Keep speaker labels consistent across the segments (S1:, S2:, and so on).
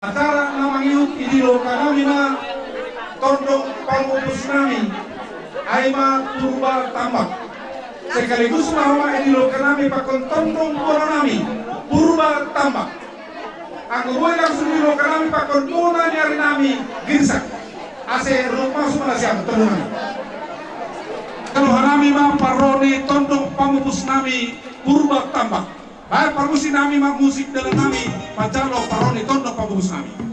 S1: Acara namang iyut idilo kanami na tondong pangupus nami aima purba tambak sekaligus bahwa idilo kanami pakon tondong pura nami purba tambak ang buhay langsung idilo kanami pakon tuna nyari nami ginsak ase rumah semua siang tondong kalau hanami ma paroni tondong pangupus nami purba tambak baik permusi nami mak musik dalam nami pacalo paroni tondong pangupus nami.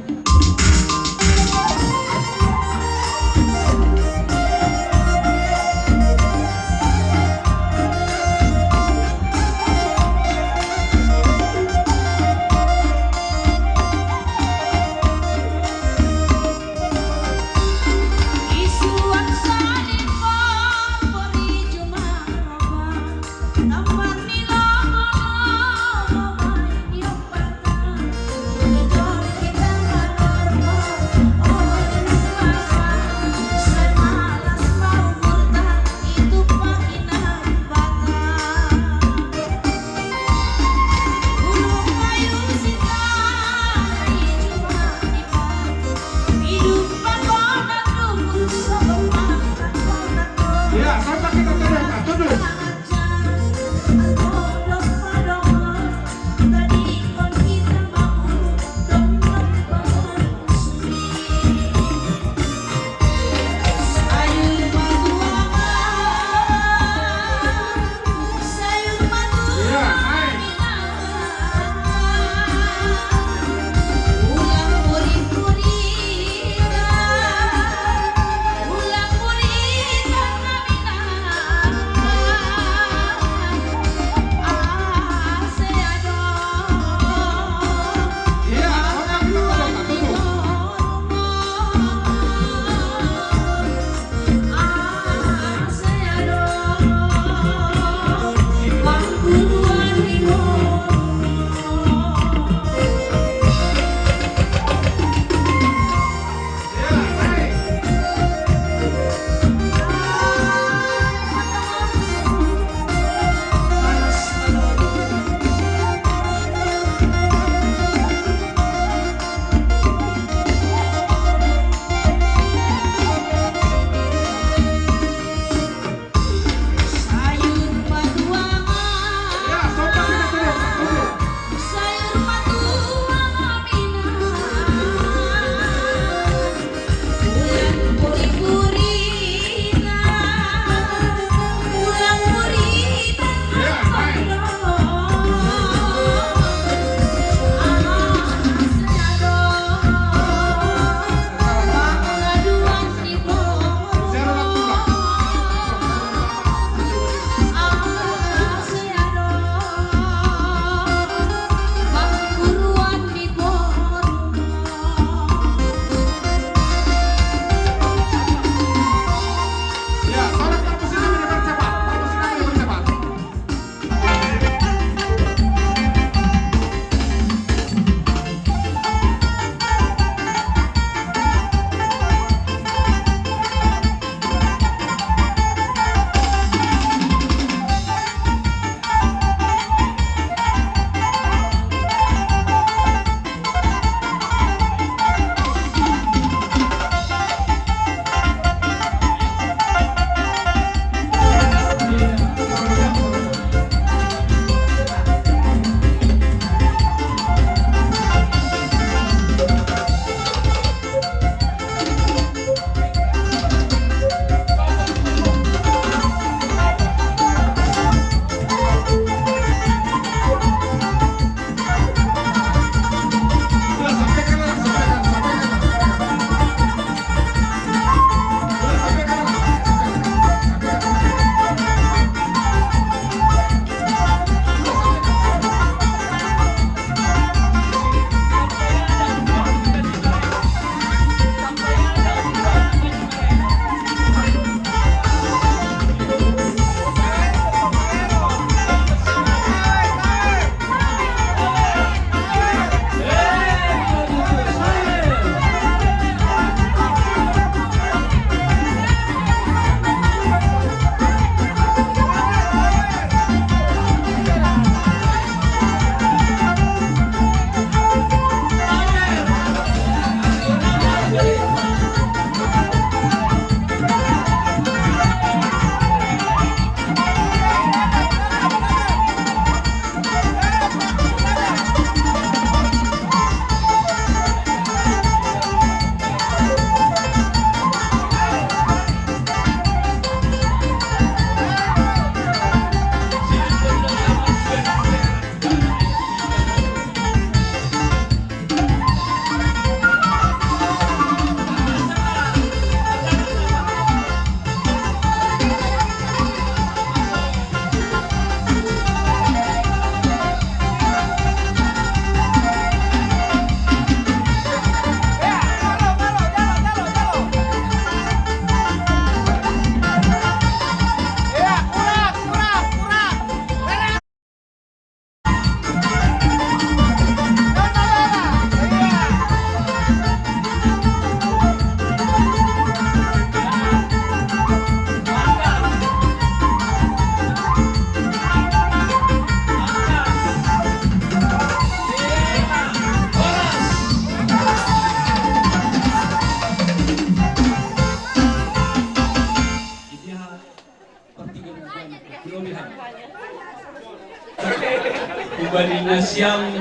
S2: na siyang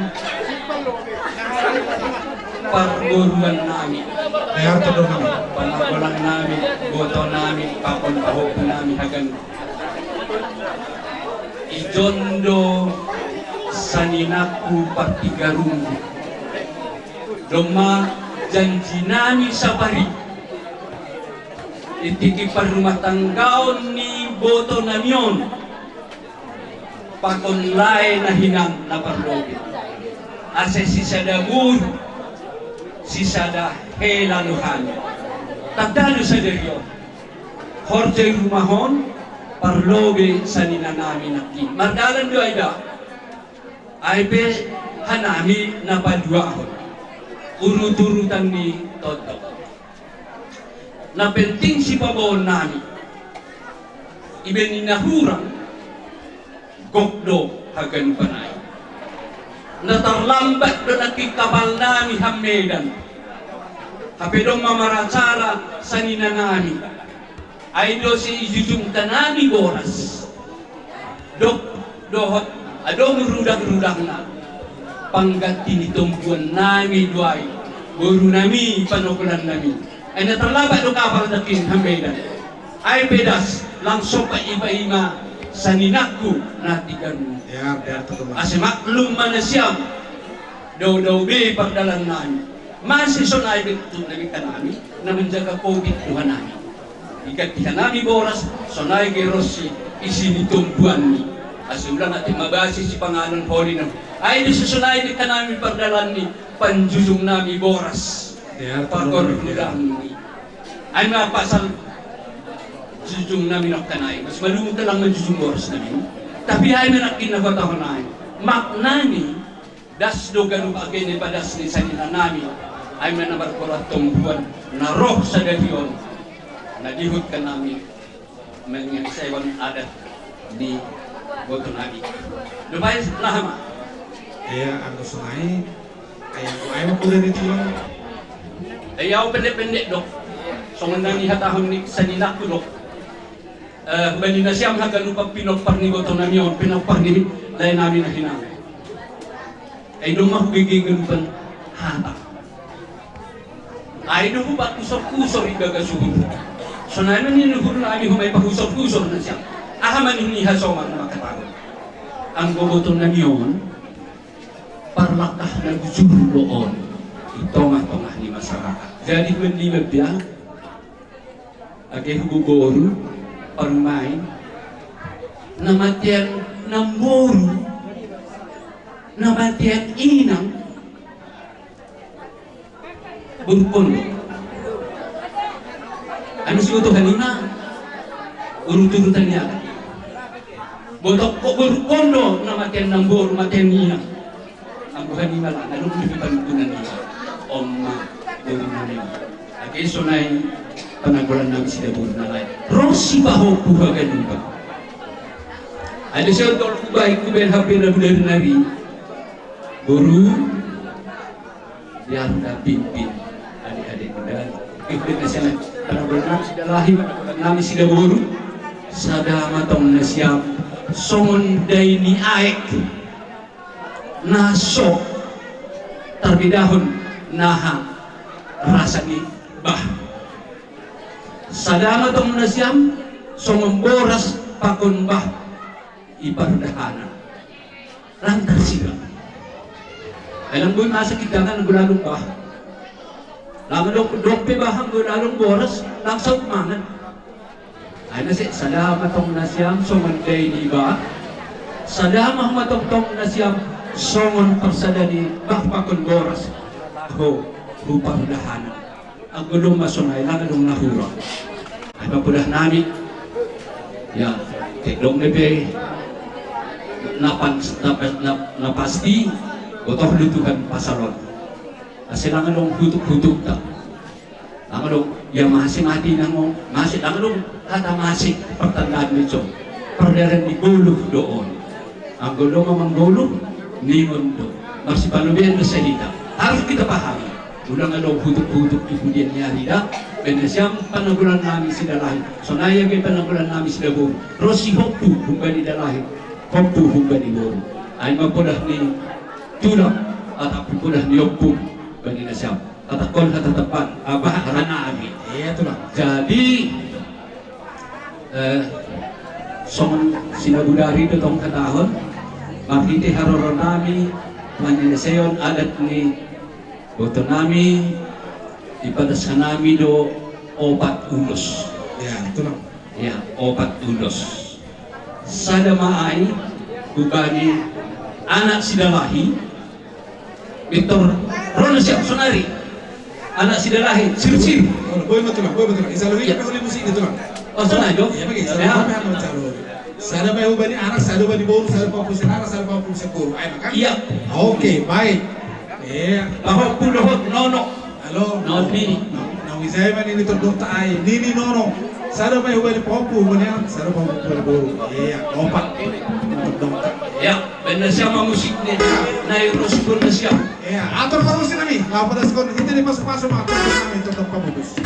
S2: perguruan namin.
S1: Ayar todo kami.
S2: Panagulang namin, boto namin, papunpahok namin hagan ijondo sa ninaku partigarong doma janji namin sa bari itikiparumatanggaon ni boto namion pakonlay na hinang na parlogit ase si sadabur si sada helanuhan tagdalo sa deryo Jorge Rumahon parlobe sa ninanami nakin mardalan do ayda ay be hanami na paduahon urut-urutan ni Toto na penting si pabawon nami iben ninahurang gokdo hagan panay natarlambat do nakikabal nami hamedan hapedong mamaracara sa ninanami ay do si ijujung tanami boras dok dohot adong rudak-rudak na pangganti nitong buwan nami duay guru nami panukulan nami ay natarlabat do kapal dakin hamedan ay pedas langsung pa iba-ima sa ninakku na tigan
S1: Ayar todo kami.
S2: ase maklum man na siyam daw be pagdalan nami masih sonay betul nami kanami na menjaga COVID Tuhan nami ikat nami boras sonay gerosi isi nitumbuan ni asulang natin mabasi si pangalan holy na ay disusunay ni kanami pagdalan ni panjujung nami boras
S1: Ayar todo
S2: pagordulang ni ay mapasal jujung namin ang kanay mas malumot na lang ng jujung boras namin tapi ay manakin na katahonay maknani das do ganun agay ni padas ni sanina nami ay manabarkulat tumbuan na roh sa dahiyon nagihot ka namin mga isaywan adat di boto nabi lumayan lahama
S1: Ayar ang sungai. Ayar ko ay mapulan dito lang.
S2: ayaw pendek-pendek dok so nang ihatahon ni sanina ko dok bali na siyang hagan upang pinagpar ni boto namin yun pinagpar ni lain namin na hinang ay doon mahugiging ganun hata ay doon ba kusor-kusor igagasuhod so namin ninuhul namin humay pahusor-kusor na siya ahaman yung ihasoman na makatawag ang boboto namin yun parlakah ng juruloon itongah-tongah ni masyarakat jadi menlimag dia agay hugugoro parmain namatian namboru namatian inang berpondo ano siguro halina urut-urutan niya botok ko berpondo namatian namboru matian inang ang buhay ni Mala ano kung ipanutunan niya omma berunani agay sonay panagulan namin sila buhay na lain Rosi baho kuha ganun ba ada siya tol kubay kuben hampir na bulan nari guru yang dah pimpin adik-adik muda ikut na siya panagulan namin sila lahir namin sila guru sada matong na siya songonday ni aek naso terbidahun naha rasa ni bah sadama tong nasyam somemboras pakon bah ipardahana lantar sila alam mo nasa kitangan ng gulalong bah lama dokpe bahang gulalong boras langsung mangan ay nasi sadama tong nasyam somenday ni bah sadama matong nasyam songon persada ni bah pakon boras ho upardahana ang gulong masunay lang anong nahura ay mapulah namin yan tiklong nebe napasti otoh lutuhan pasalon kasi lang anong hutuk-hutuk ta lang anong masih mati na mo masih lang anong kata masih pertandaan nito perdaran di guluh doon ang gulong mamang guluh ni mundo masih panubihan na salita harus kita pahami ulang anong hutuk-hutuk ibudian niya nila Benesyang panagulan namin sila lahir. So nayagay panagulan namin sila buo. Rosi hoktu hungga ni dalahin. Hoktu hungga ni buo. Ay magpulah ni tulak atapi pudah niyopum kanina siya tatakon hatatapan abah hanami.
S1: Iya tuh lah.
S2: Jadi song sinagudari do tong katahon makiti haroron nami manyeseyon adat ni boto nami ipadas nami do opat ulos.
S1: Ya itu lah.
S2: Ya, opat ulos. Sada maay ubani anak sidalahi Victor Rono siap sonari anak sidalahi sir.
S1: Boy betul lah. Isa lagi apa boleh musik itu lah.
S2: Oh sonajo?
S1: Iya bagi. Sada may ubani anak, sada ubani bolu, sada pa pusinara, sada pa pusakuru. Ay makan?
S2: Iya.
S1: Oke, baik. Iya.
S2: Bahwa pulohot nono.
S1: Halo.
S2: Noni.
S1: Nang isay man ini terdok taay. Nini nono. Sada may ubani pompu, ubani anak, sada pa ubani bolu. Iya, opat. Terdok taay.
S2: Ya, benar siapa musiknya. Na irospun na siya.
S1: Iya, atur parusin nami. Lapadas kon hindi ni pasok-pasok mga atur nami terdok pamubus.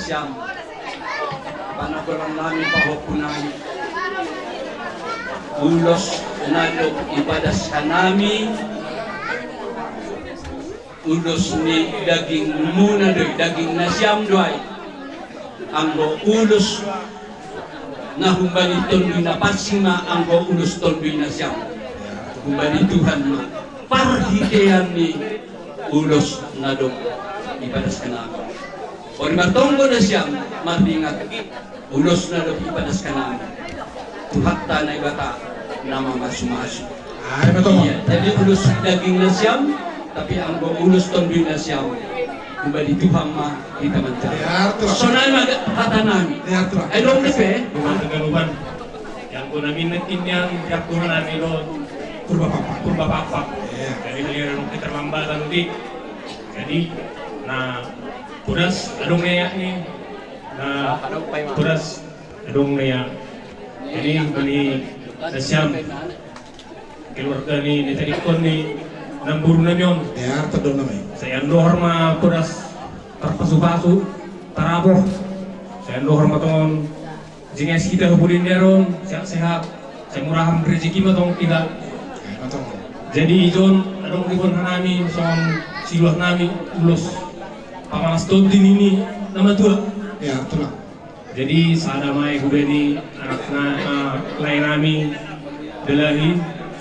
S2: Siyam panagulang namin pahupunan ulos nalog ibadas kanami ulos ni daging muna doy daging na siyam doy anggo ulos na humbani tondoy na pasima anggo ulos tondoy na siyam humbani Tuhan ma parhidean ni ulos na dog ibadas kanami Ori matonggo na siyang matingat ulos na doon ipadas ka namin. Tuhakta na ibata na mga sumaso.
S1: Ay, betul.
S2: Iya, jadi ulos daging na siyam, tapi ang ulos tondoy na siyam. Kung ba di Tuhan ma, kita mencari. So na kata namin. Ay, dong lepe.
S3: Bukan Tegaluban. Yang ko namin natin yang tiap Tuhan namin lo kurba papak. Jadi beliau kita terlambatan di. Jadi, nah puras adong naya ni na puras adong naya jadi beli nasyam keluarga ni tadi kon ni namburu na yon
S1: Ya, terdok nami.
S3: saya ndohor ma puras terpasu-pasu taraboh saya ndohor ma tongon jinges kita kebulin deron sehat-sehat saya muraham rezeki ma tong tidak
S1: Betul.
S3: jadi ijon adong ribon nami son siluah nami ulos pamalas tontin ini nama tua.
S1: Ya, betul.
S3: Jadi sada mai gubeni anak lain nami delahi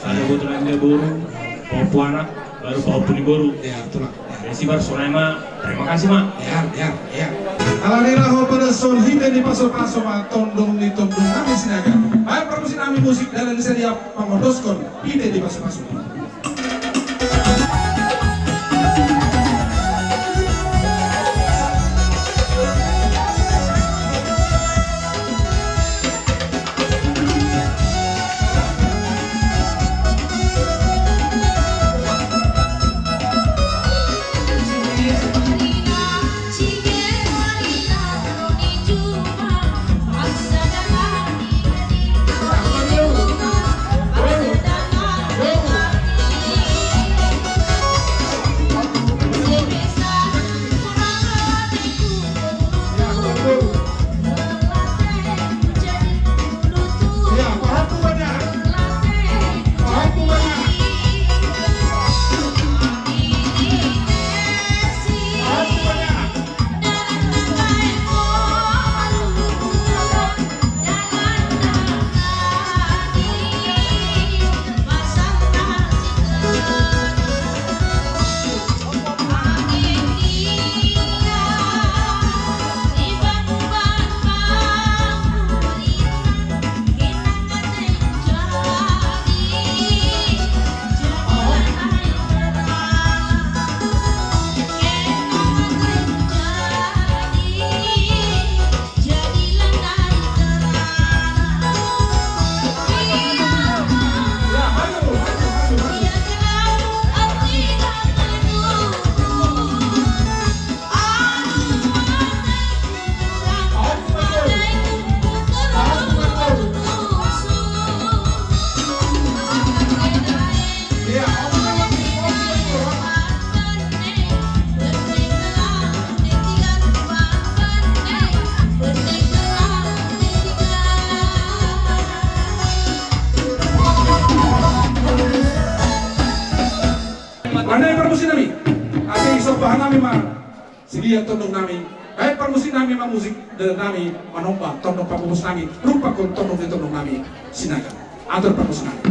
S3: Ada butulan dia boru, Papua anak, baru Papua di boru.
S1: Ya, itulah.
S3: Jadi bar Sonaima, terima kasih mak.
S1: Ya. Alhamdulillah pada son hingga di paso-paso ma tondong ni tondong kami sinaga. Baik permusi kami musik dalam sedia pamodoskon hingga di paso-paso. Andai permusi nami, ada isok bahan nami mah, sedia tondong nami. Baik permusi nami mah musik dan nami manombak tondong papumus nami, rupa kon tondong nami sinaga. Atur permusi nami.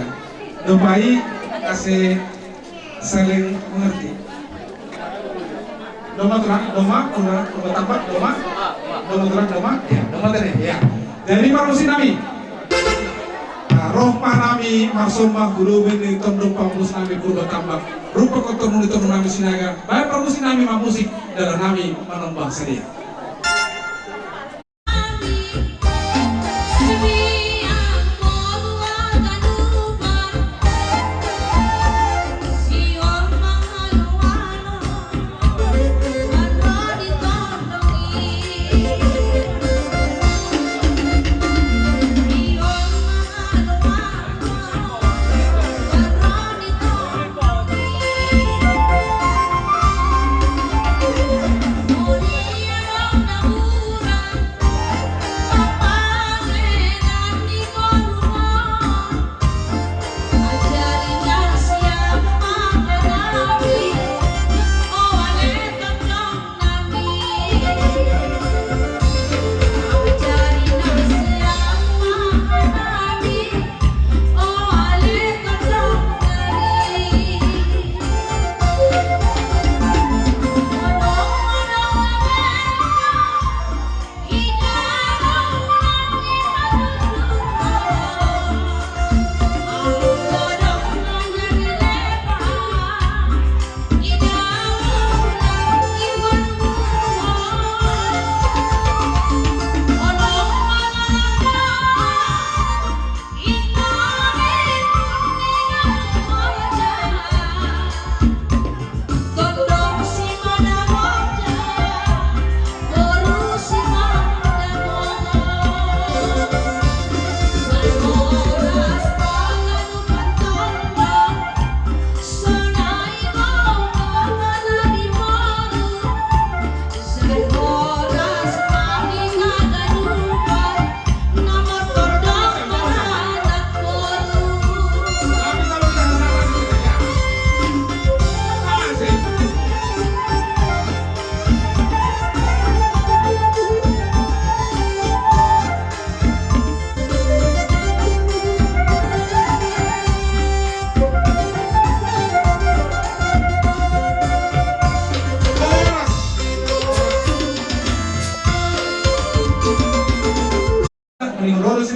S1: ya. Baik kasih saling mengerti. Doma tambak, doma tadi ya. Jadi marusin nami. Roh nami marsoma guru bini tondong pamus nami purba tambak. Rupa kotor nuli nami sinaga. Baik pamusin nami musik dalam nami manombang sedia.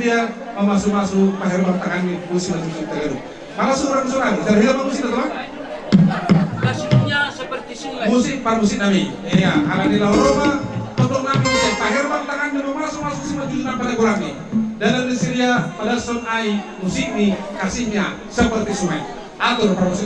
S1: Dia masuk Pak Herman tangan musik masuk Tegalu. Mana surang dari hilal musik teman?
S2: Musiknya seperti sungai.
S1: Musik par musik nami. Iya, ala di Roma untuk nami musik Pak Herman tangan masuk masuk pada kurang nih. Dan di Syria pada son ai musik nih kasihnya seperti sungai. Atur par musik.